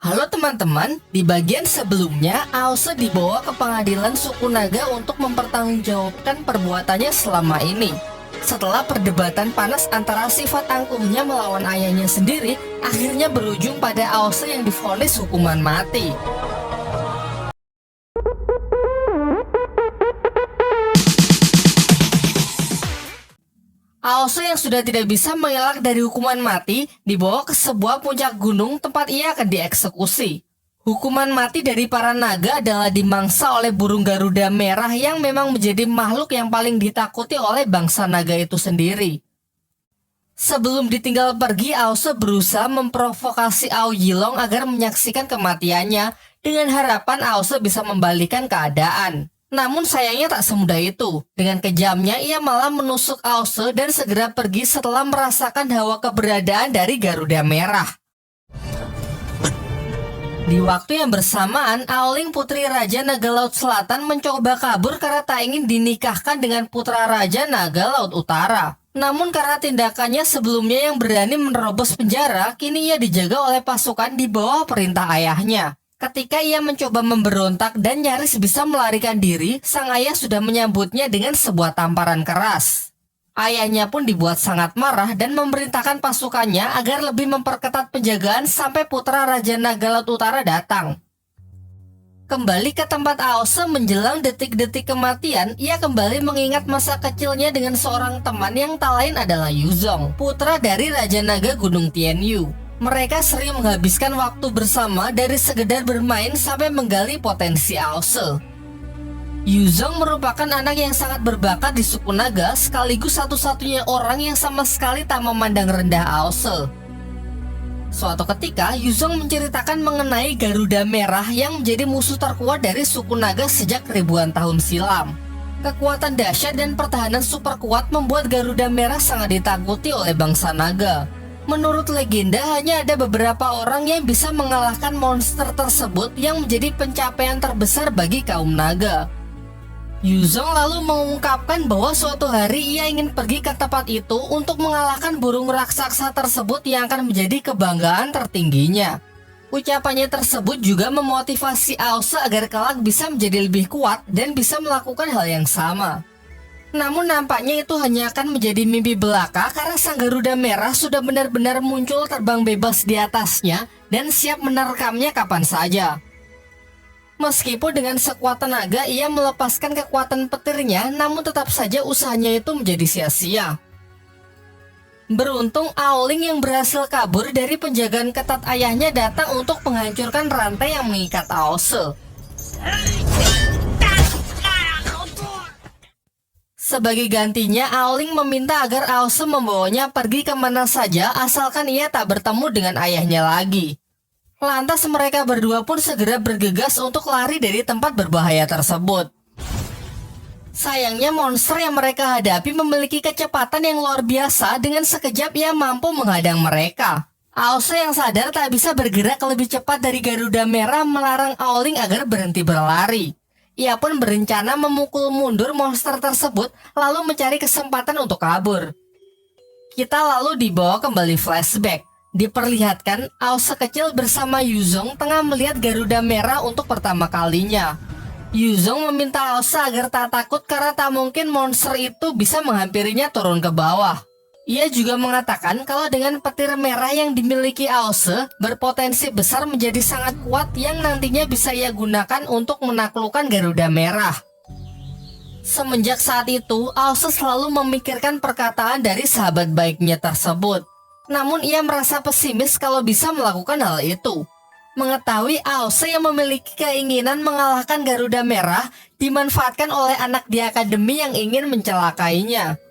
Halo teman-teman, di bagian sebelumnya Aose dibawa ke pengadilan suku naga untuk mempertanggungjawabkan perbuatannya selama ini. Setelah perdebatan panas antara sifat angkuhnya melawan ayahnya sendiri, akhirnya berujung pada Aose yang divonis hukuman mati. Aose yang sudah tidak bisa mengelak dari hukuman mati dibawa ke sebuah puncak gunung tempat ia akan dieksekusi. Hukuman mati dari para naga adalah dimangsa oleh burung Garuda merah yang memang menjadi makhluk yang paling ditakuti oleh bangsa naga itu sendiri. Sebelum ditinggal pergi, Aose berusaha memprovokasi Ao Yilong agar menyaksikan kematiannya dengan harapan Aose bisa membalikan keadaan. Namun sayangnya tak semudah itu. Dengan kejamnya ia malah menusuk Aose dan segera pergi setelah merasakan hawa keberadaan dari Garuda merah. Di waktu yang bersamaan, Aoling putri Raja Naga Laut Selatan mencoba kabur karena tak ingin dinikahkan dengan putra Raja Naga Laut Utara. Namun karena tindakannya sebelumnya yang berani menerobos penjara, kini ia dijaga oleh pasukan di bawah perintah ayahnya. Ketika ia mencoba memberontak dan nyaris bisa melarikan diri, sang ayah sudah menyambutnya dengan sebuah tamparan keras. Ayahnya pun dibuat sangat marah dan memerintahkan pasukannya agar lebih memperketat penjagaan sampai putra Raja Naga Laut Utara datang. Kembali ke tempat Aose menjelang detik-detik kematian, ia kembali mengingat masa kecilnya dengan seorang teman yang tak lain adalah Yuzong, putra dari Raja Naga Gunung Tianyu. Mereka sering menghabiskan waktu bersama dari sekedar bermain sampai menggali potensi Aose. Yuzong merupakan anak yang sangat berbakat di suku naga sekaligus satu-satunya orang yang sama sekali tak memandang rendah Aose. Suatu ketika, Yuzong menceritakan mengenai Garuda merah yang menjadi musuh terkuat dari suku naga sejak ribuan tahun silam. Kekuatan dahsyat dan pertahanan super kuat membuat Garuda merah sangat ditakuti oleh bangsa naga. Menurut legenda, hanya ada beberapa orang yang bisa mengalahkan monster tersebut yang menjadi pencapaian terbesar bagi kaum naga. Yuzong lalu mengungkapkan bahwa suatu hari ia ingin pergi ke tempat itu untuk mengalahkan burung raksasa tersebut yang akan menjadi kebanggaan tertingginya. Ucapannya tersebut juga memotivasi Aose agar kelak bisa menjadi lebih kuat dan bisa melakukan hal yang sama. Namun nampaknya itu hanya akan menjadi mimpi belaka karena sang Garuda merah sudah benar-benar muncul terbang bebas di atasnya dan siap menerkamnya kapan saja. Meskipun dengan sekuat tenaga ia melepaskan kekuatan petirnya, namun tetap saja usahanya itu menjadi sia-sia. Beruntung Aoling yang berhasil kabur dari penjagaan ketat ayahnya datang untuk menghancurkan rantai yang mengikat Aose. Sebagai gantinya, Aoling meminta agar Aose membawanya pergi kemana saja asalkan ia tak bertemu dengan ayahnya lagi. Lantas mereka berdua pun segera bergegas untuk lari dari tempat berbahaya tersebut. Sayangnya monster yang mereka hadapi memiliki kecepatan yang luar biasa, dengan sekejap ia mampu menghadang mereka. Aose yang sadar tak bisa bergerak lebih cepat dari Garuda merah melarang Aoling agar berhenti berlari. Ia pun berencana memukul mundur monster tersebut lalu mencari kesempatan untuk kabur. Kita lalu dibawa kembali flashback. Diperlihatkan Aose kecil bersama Yuzong tengah melihat Garuda merah untuk pertama kalinya. Yuzong meminta Aose agar tak takut karena tak mungkin monster itu bisa menghampirinya turun ke bawah. Ia juga mengatakan kalau dengan petir merah yang dimiliki Aose berpotensi besar menjadi sangat kuat yang nantinya bisa ia gunakan untuk menaklukkan Garuda merah. Semenjak saat itu, Aose selalu memikirkan perkataan dari sahabat baiknya tersebut. Namun ia merasa pesimis kalau bisa melakukan hal itu. Mengetahui Aose yang memiliki keinginan mengalahkan Garuda merah dimanfaatkan oleh anak di akademi yang ingin mencelakainya.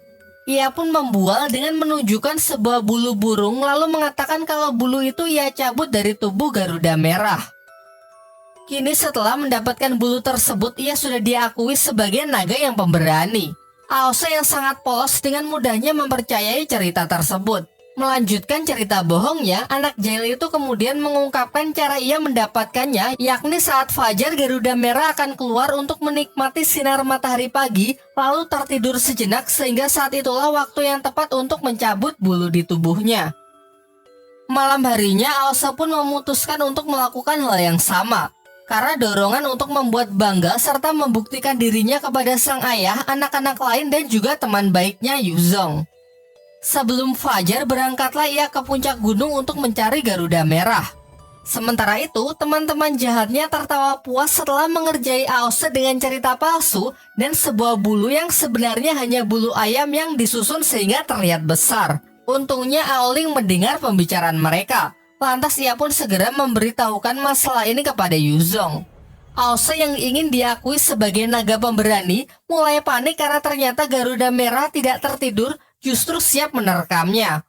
Ia pun membual dengan menunjukkan sebuah bulu burung lalu mengatakan kalau bulu itu ia cabut dari tubuh Garuda merah. Kini setelah mendapatkan bulu tersebut, ia sudah diakui sebagai naga yang pemberani. Aose yang sangat polos dengan mudahnya mempercayai cerita tersebut. Melanjutkan cerita bohongnya, anak jahil itu kemudian mengungkapkan cara ia mendapatkannya, yakni saat fajar Garuda merah akan keluar untuk menikmati sinar matahari pagi, lalu tertidur sejenak sehingga saat itulah waktu yang tepat untuk mencabut bulu di tubuhnya. Malam harinya, Aose pun memutuskan untuk melakukan hal yang sama. Karena dorongan untuk membuat bangga serta membuktikan dirinya kepada sang ayah, anak-anak lain, dan juga teman baiknya Yuzong. Sebelum fajar, berangkatlah ia ke puncak gunung untuk mencari Garuda Merah. Sementara itu, teman-teman jahatnya tertawa puas setelah mengerjai Aose dengan cerita palsu dan sebuah bulu yang sebenarnya hanya bulu ayam yang disusun sehingga terlihat besar. Untungnya Aoling mendengar pembicaraan mereka. Lantas ia pun segera memberitahukan masalah ini kepada Yuzong. Aose yang ingin diakui sebagai naga pemberani mulai panik karena ternyata Garuda Merah tidak tertidur, justru siap menerkamnya.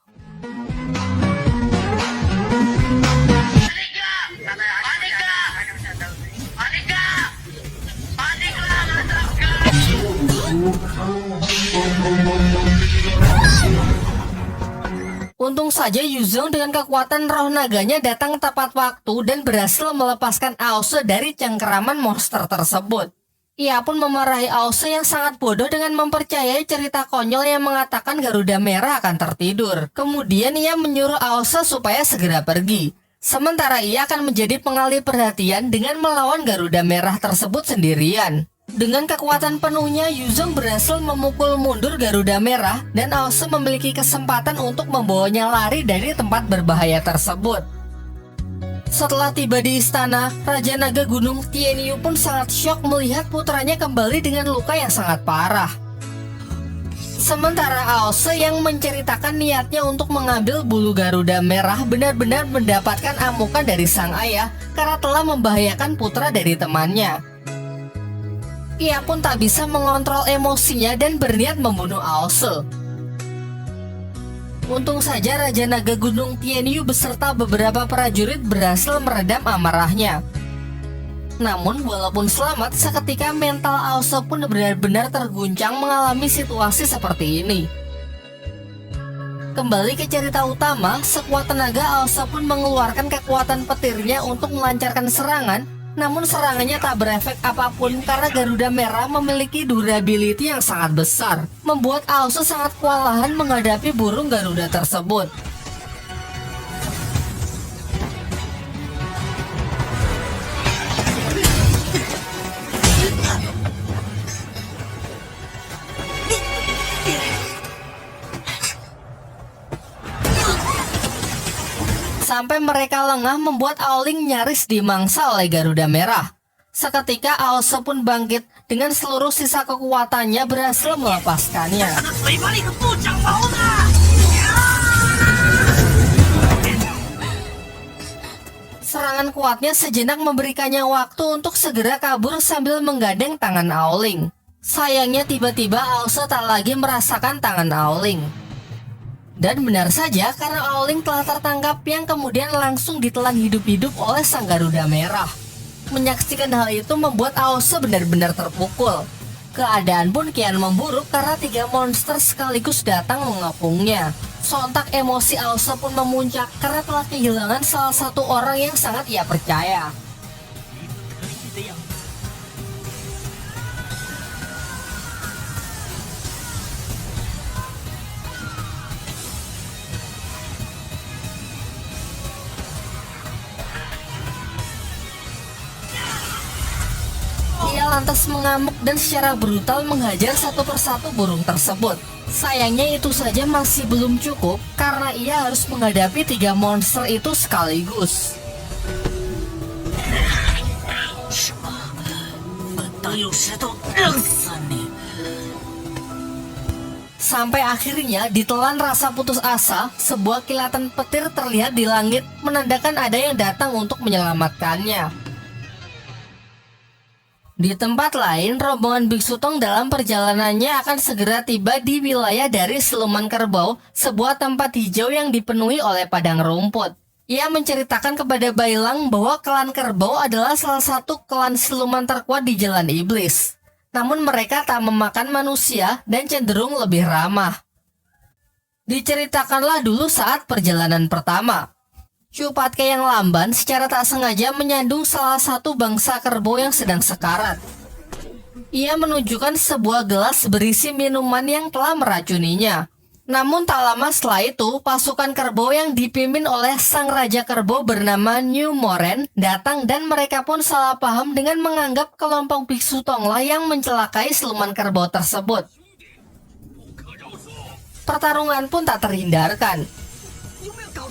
Untung saja Yuzong dengan kekuatan roh naganya datang tepat waktu dan berhasil melepaskan Aose dari cengkeraman monster tersebut. Ia pun memarahi Aose yang sangat bodoh dengan mempercayai cerita konyol yang mengatakan Garuda Merah akan tertidur. Kemudian ia menyuruh Aose supaya segera pergi. Sementara ia akan menjadi pengalih perhatian dengan melawan Garuda Merah tersebut sendirian. Dengan kekuatan penuhnya, Yuzong berhasil memukul mundur Garuda Merah dan Aose memiliki kesempatan untuk membawanya lari dari tempat berbahaya tersebut. Setelah tiba di istana, Raja Naga Gunung Tianyu pun sangat syok melihat putranya kembali dengan luka yang sangat parah. Sementara Aose yang menceritakan niatnya untuk mengambil bulu Garuda Merah benar-benar mendapatkan amukan dari sang ayah karena telah membahayakan putra dari temannya. Ia pun tak bisa mengontrol emosinya dan berniat membunuh Aose. Untung saja Raja Naga Gunung Tianyu beserta beberapa prajurit berhasil meredam amarahnya. Namun walaupun selamat, seketika mental Aose pun benar-benar terguncang mengalami situasi seperti ini. Kembali ke cerita utama, sekuat tenaga Aose pun mengeluarkan kekuatan petirnya untuk melancarkan serangan. Namun serangannya tak berefek apapun karena Garuda Merah memiliki durability yang sangat besar, membuat Aose sangat kewalahan menghadapi burung Garuda tersebut. Sampai mereka lengah membuat Aoling nyaris dimangsa oleh Garuda Merah. Seketika Aose pun bangkit dengan seluruh sisa kekuatannya berhasil melepaskannya. Serangan kuatnya sejenak memberikannya waktu untuk segera kabur sambil menggandeng tangan Aoling. Sayangnya tiba-tiba Aose tak lagi merasakan tangan Aoling. Dan benar saja karena Aoling telah tertangkap yang kemudian langsung ditelan hidup-hidup oleh sang Garuda Merah. Menyaksikan hal itu membuat Aose benar-benar terpukul. Keadaan pun kian memburuk karena 3 monster sekaligus datang mengepungnya. Sontak emosi Aose pun memuncak karena telah kehilangan salah satu orang yang sangat ia percaya. Ia lantas mengamuk dan secara brutal menghajar satu persatu burung tersebut. Sayangnya itu saja masih belum cukup karena ia harus menghadapi 3 monster itu sekaligus. Sampai akhirnya ditelan rasa putus asa, sebuah kilatan petir terlihat di langit menandakan ada yang datang untuk menyelamatkannya. Di tempat lain, rombongan Biksu Tong dalam perjalanannya akan segera tiba di wilayah dari Siluman Kerbau, sebuah tempat hijau yang dipenuhi oleh padang rumput. Ia menceritakan kepada Bailang bahwa klan Kerbau adalah salah satu klan siluman terkuat di Jalan Iblis. Namun mereka tak memakan manusia dan cenderung lebih ramah. Diceritakanlah dulu saat perjalanan pertama. Cupatke yang lamban secara tak sengaja menyandung salah satu bangsa kerbau yang sedang sekarat. Ia menunjukkan sebuah gelas berisi minuman yang telah meracuninya. Namun tak lama setelah itu, pasukan kerbau yang dipimpin oleh sang Raja Kerbau bernama New Moren datang dan mereka pun salah paham dengan menganggap kelompok biksu Tonglah yang mencelakai siluman kerbau tersebut. Pertarungan pun tak terhindarkan.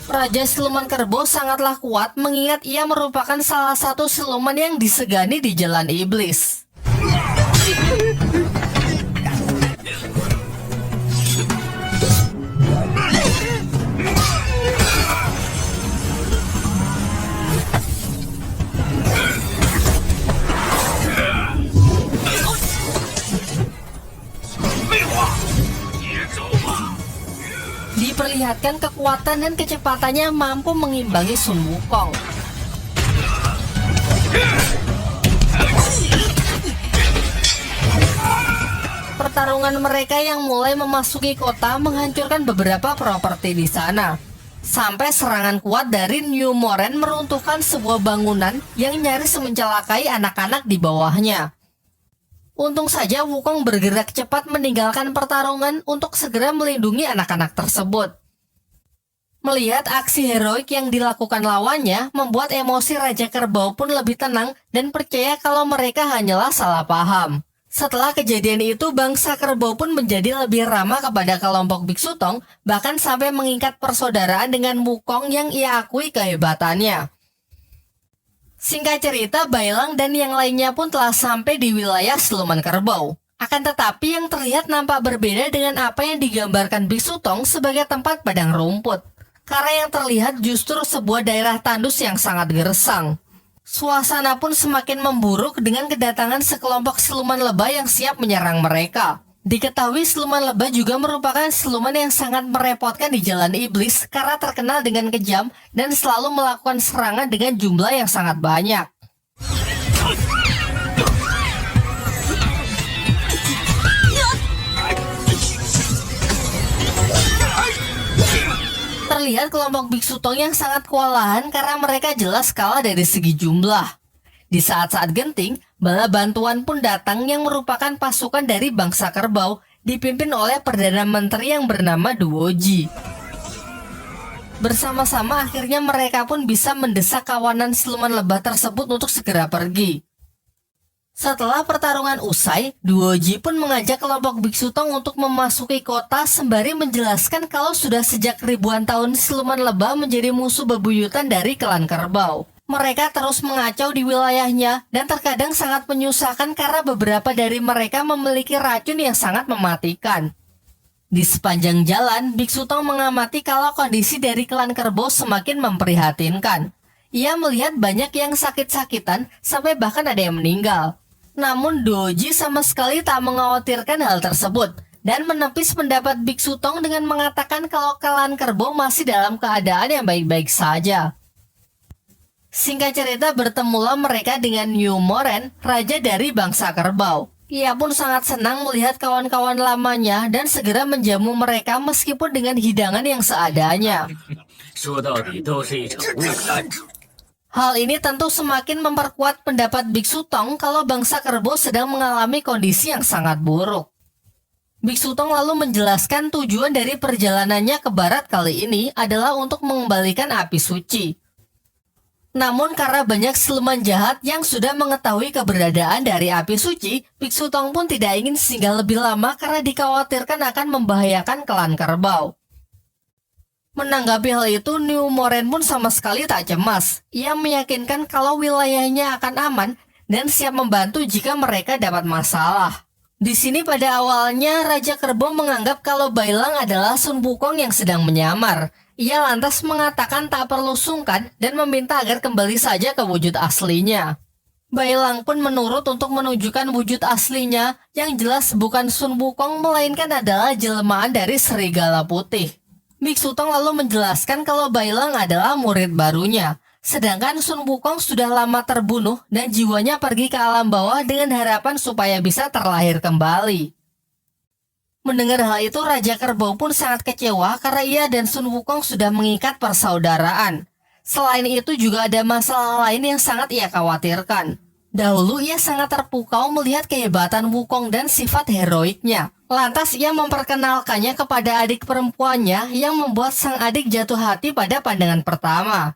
Raja Siluman Kerbau sangatlah kuat mengingat ia merupakan salah satu siluman yang disegani di jalan iblis. Diperlihatkan kekuatan dan kecepatannya mampu mengimbangi Sun Wukong. Pertarungan mereka yang mulai memasuki kota menghancurkan beberapa properti di sana. Sampai serangan kuat dari New Moren meruntuhkan sebuah bangunan yang nyaris mencelakai anak-anak di bawahnya. Untung saja Wukong bergerak cepat meninggalkan pertarungan untuk segera melindungi anak-anak tersebut. Melihat aksi heroik yang dilakukan lawannya, membuat emosi Raja Kerbau pun lebih tenang dan percaya kalau mereka hanyalah salah paham. Setelah kejadian itu, bangsa kerbau pun menjadi lebih ramah kepada kelompok Biksu Tong, bahkan sampai mengikat persaudaraan dengan Wukong yang ia akui kehebatannya. Singkat cerita, Bailang dan yang lainnya pun telah sampai di wilayah Siluman Kerbau. Akan tetapi yang terlihat nampak berbeda dengan apa yang digambarkan Biksu Tong sebagai tempat padang rumput. Karena yang terlihat justru sebuah daerah tandus yang sangat gersang. Suasana pun semakin memburuk dengan kedatangan sekelompok siluman lebah yang siap menyerang mereka. Diketahui siluman lebah juga merupakan siluman yang sangat merepotkan di jalan iblis karena terkenal dengan kejam dan selalu melakukan serangan dengan jumlah yang sangat banyak. Terlihat kelompok Biksu Tong yang sangat kewalahan karena mereka jelas kalah dari segi jumlah. Di saat-saat genting, bala bantuan pun datang yang merupakan pasukan dari bangsa kerbau, dipimpin oleh Perdana Menteri yang bernama Duoji. Bersama-sama akhirnya mereka pun bisa mendesak kawanan siluman lebah tersebut untuk segera pergi. Setelah pertarungan usai, Duoji pun mengajak kelompok Biksu Tong untuk memasuki kota sembari menjelaskan kalau sudah sejak ribuan tahun siluman lebah menjadi musuh bebuyutan dari klan kerbau. Mereka terus mengacau di wilayahnya dan terkadang sangat menyusahkan karena beberapa dari mereka memiliki racun yang sangat mematikan. Di sepanjang jalan, Biksu Tong mengamati kalau kondisi dari klan kerbau semakin memprihatinkan. Ia melihat banyak yang sakit-sakitan sampai bahkan ada yang meninggal. Namun Doji sama sekali tak mengkhawatirkan hal tersebut dan menepis pendapat Biksu Tong dengan mengatakan kalau klan kerbau masih dalam keadaan yang baik-baik saja. Singkat cerita, bertemulah mereka dengan New Moren, raja dari bangsa kerbau. Ia pun sangat senang melihat kawan-kawan lamanya dan segera menjamu mereka meskipun dengan hidangan yang seadanya. Hal ini tentu semakin memperkuat pendapat Biksu Tong kalau bangsa kerbau sedang mengalami kondisi yang sangat buruk. Biksu Tong lalu menjelaskan tujuan dari perjalanannya ke barat kali ini adalah untuk mengembalikan api suci. Namun karena banyak siluman jahat yang sudah mengetahui keberadaan dari api suci, Biksu Tong pun tidak ingin singgah lebih lama karena dikhawatirkan akan membahayakan klan kerbau. Menanggapi hal itu, New Moren pun sama sekali tak cemas. Ia meyakinkan kalau wilayahnya akan aman dan siap membantu jika mereka dapat masalah. Di sini pada awalnya Raja Kerbau menganggap kalau Bailang adalah Sun Wukong yang sedang menyamar. Ia lantas mengatakan tak perlu sungkan dan meminta agar kembali saja ke wujud aslinya. Bailang pun menurut untuk menunjukkan wujud aslinya yang jelas bukan Sun Wukong melainkan adalah jelmaan dari serigala putih. Biksu Tong lalu menjelaskan kalau Bailang adalah murid barunya, sedangkan Sun Wukong sudah lama terbunuh dan jiwanya pergi ke alam bawah dengan harapan supaya bisa terlahir kembali. Mendengar hal itu, Raja Kerbau pun sangat kecewa karena ia dan Sun Wukong sudah mengikat persaudaraan. Selain itu juga ada masalah lain yang sangat ia khawatirkan. Dahulu ia sangat terpukau melihat kehebatan Wukong dan sifat heroiknya. Lantas ia memperkenalkannya kepada adik perempuannya yang membuat sang adik jatuh hati pada pandangan pertama.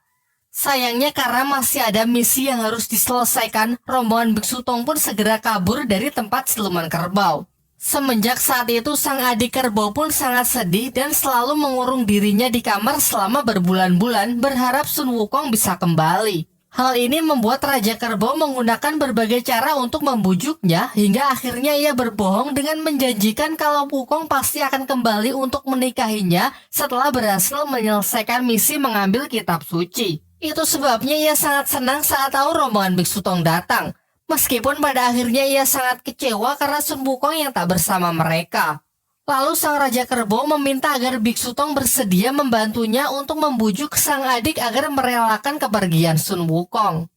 Sayangnya karena masih ada misi yang harus diselesaikan, rombongan Biksu Tong pun segera kabur dari tempat siluman kerbau. Semenjak saat itu sang adik kerbau pun sangat sedih dan selalu mengurung dirinya di kamar selama berbulan-bulan berharap Sun Wukong bisa kembali. Hal ini membuat Raja Kerbau menggunakan berbagai cara untuk membujuknya hingga akhirnya ia berbohong dengan menjanjikan kalau Wukong pasti akan kembali untuk menikahinya setelah berhasil menyelesaikan misi mengambil kitab suci. Itu sebabnya ia sangat senang saat tahu rombongan Biksu Tong datang. Meskipun pada akhirnya ia sangat kecewa karena Sun Wukong yang tak bersama mereka. Lalu sang Raja Kerbau meminta agar Biksu Tong bersedia membantunya untuk membujuk sang adik agar merelakan kepergian Sun Wukong.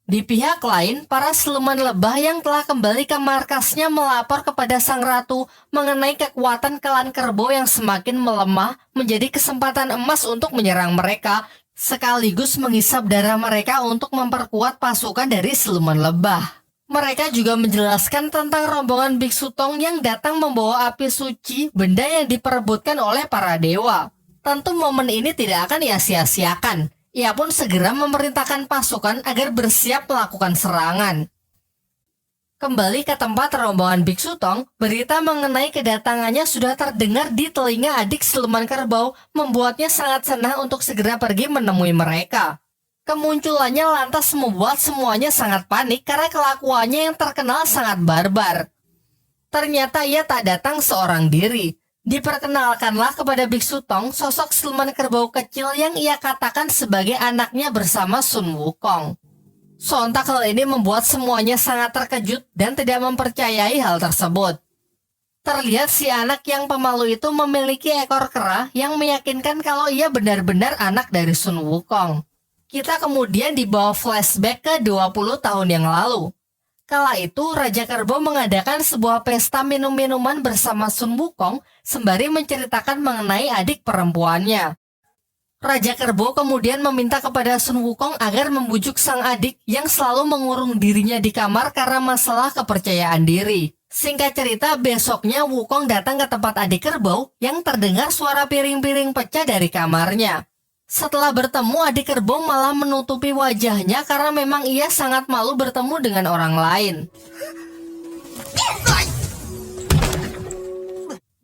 Di pihak lain, para siluman lebah yang telah kembali ke markasnya melapor kepada sang ratu mengenai kekuatan klan kerbau yang semakin melemah menjadi kesempatan emas untuk menyerang mereka, sekaligus menghisap darah mereka untuk memperkuat pasukan dari siluman lebah. Mereka juga menjelaskan tentang rombongan Biksu Tong yang datang membawa api suci, benda yang diperebutkan oleh para dewa. Tentu momen ini tidak akan ia sia-siakan. Ia pun segera memerintahkan pasukan agar bersiap melakukan serangan. Kembali ke tempat rombongan Biksu Tong, berita mengenai kedatangannya sudah terdengar di telinga adik siluman kerbau, membuatnya sangat senang untuk segera pergi menemui mereka. Kemunculannya lantas membuat semuanya sangat panik karena kelakuannya yang terkenal sangat barbar. Ternyata ia tak datang seorang diri. Diperkenalkanlah kepada Biksu Tong sosok siluman kerbau kecil yang ia katakan sebagai anaknya bersama Sun Wukong. Sontak hal ini membuat semuanya sangat terkejut dan tidak mempercayai hal tersebut. Terlihat si anak yang pemalu itu memiliki ekor kera yang meyakinkan kalau ia benar-benar anak dari Sun Wukong. Kita kemudian dibawa flashback ke 20 tahun yang lalu. Kala itu, Raja Kerbau mengadakan sebuah pesta minum-minuman bersama Sun Wukong sembari menceritakan mengenai adik perempuannya. Raja Kerbau kemudian meminta kepada Sun Wukong agar membujuk sang adik yang selalu mengurung dirinya di kamar karena masalah kepercayaan diri. Singkat cerita, besoknya Wukong datang ke tempat adik kerbau yang terdengar suara piring-piring pecah dari kamarnya. Setelah bertemu, adik kerbau malah menutupi wajahnya karena memang ia sangat malu bertemu dengan orang lain.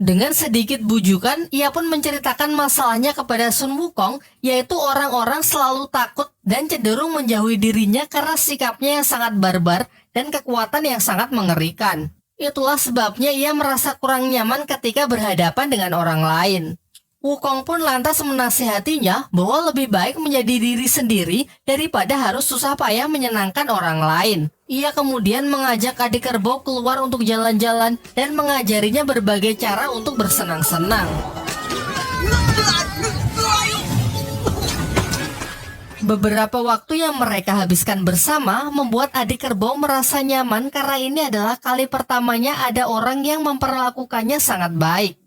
Dengan sedikit bujukan, ia pun menceritakan masalahnya kepada Sun Wukong, yaitu orang-orang selalu takut dan cenderung menjauhi dirinya karena sikapnya yang sangat barbar dan kekuatan yang sangat mengerikan. Itulah sebabnya ia merasa kurang nyaman ketika berhadapan dengan orang lain. Wukong pun lantas menasihatinya bahwa lebih baik menjadi diri sendiri daripada harus susah payah menyenangkan orang lain. Ia kemudian mengajak adik kerbau keluar untuk jalan-jalan dan mengajarinya berbagai cara untuk bersenang-senang. Beberapa waktu yang mereka habiskan bersama membuat adik kerbau merasa nyaman karena ini adalah kali pertamanya ada orang yang memperlakukannya sangat baik.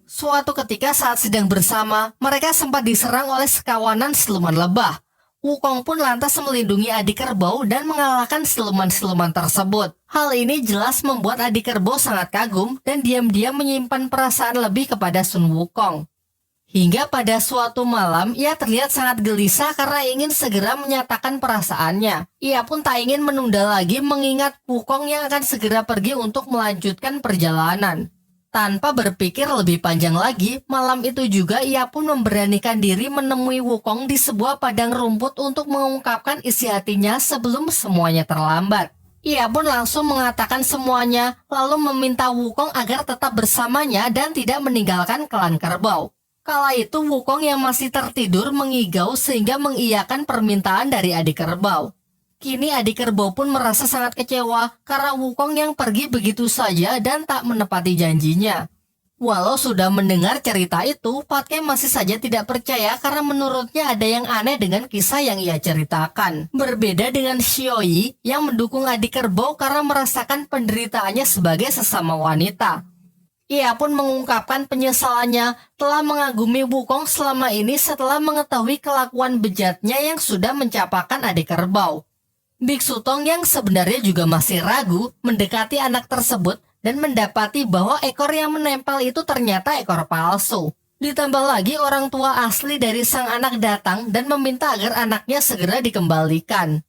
Suatu ketika saat sedang bersama, mereka sempat diserang oleh sekawanan siluman lebah. Wukong pun lantas melindungi adik kerbau dan mengalahkan siluman-siluman tersebut. Hal ini jelas membuat adik kerbau sangat kagum dan diam-diam menyimpan perasaan lebih kepada Sun Wukong. Hingga pada suatu malam, ia terlihat sangat gelisah karena ingin segera menyatakan perasaannya. Ia pun tak ingin menunda lagi mengingat Wukong yang akan segera pergi untuk melanjutkan perjalanan. Tanpa berpikir lebih panjang lagi, malam itu juga ia pun memberanikan diri menemui Wukong di sebuah padang rumput untuk mengungkapkan isi hatinya sebelum semuanya terlambat. Ia pun langsung mengatakan semuanya, lalu meminta Wukong agar tetap bersamanya dan tidak meninggalkan klan kerbau. Kala itu Wukong yang masih tertidur mengigau sehingga mengiyakan permintaan dari adik kerbau. Kini adik kerbau pun merasa sangat kecewa karena Wukong yang pergi begitu saja dan tak menepati janjinya. Walau sudah mendengar cerita itu, Patke masih saja tidak percaya karena menurutnya ada yang aneh dengan kisah yang ia ceritakan. Berbeda dengan Xiaoyi yang mendukung adik kerbau karena merasakan penderitaannya sebagai sesama wanita. Ia pun mengungkapkan penyesalannya telah mengagumi Wukong selama ini setelah mengetahui kelakuan bejatnya yang sudah mencapakan adik kerbau. Biksu Tong yang sebenarnya juga masih ragu mendekati anak tersebut dan mendapati bahwa ekor yang menempel itu ternyata ekor palsu. Ditambah lagi orang tua asli dari sang anak datang dan meminta agar anaknya segera dikembalikan.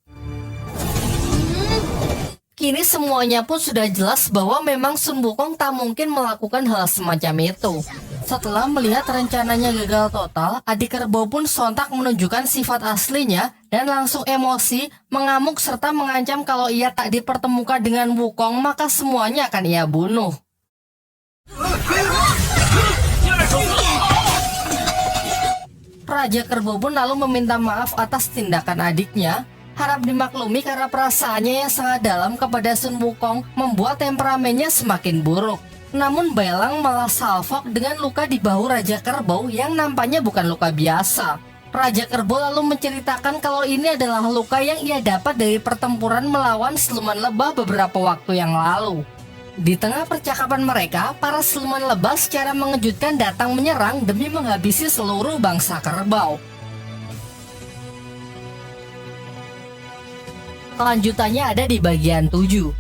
Kini semuanya pun sudah jelas bahwa memang Sun Wukong tak mungkin melakukan hal semacam itu. Setelah melihat rencananya gagal total, adik kerbau pun sontak menunjukkan sifat aslinya dan langsung emosi, mengamuk serta mengancam kalau ia tak dipertemukan dengan Wukong maka semuanya akan ia bunuh. Raja Kerbau pun lalu meminta maaf atas tindakan adiknya, harap dimaklumi karena perasaannya yang sangat dalam kepada Sun Wukong membuat temperamennya semakin buruk. Namun Bailang malah salfok dengan luka di bahu Raja Kerbau yang nampaknya bukan luka biasa. Raja Kerbau lalu menceritakan kalau ini adalah luka yang ia dapat dari pertempuran melawan siluman lebah beberapa waktu yang lalu. Di tengah percakapan mereka, para siluman lebah secara mengejutkan datang menyerang demi menghabisi seluruh bangsa kerbau. Kelanjutannya ada di bagian 7.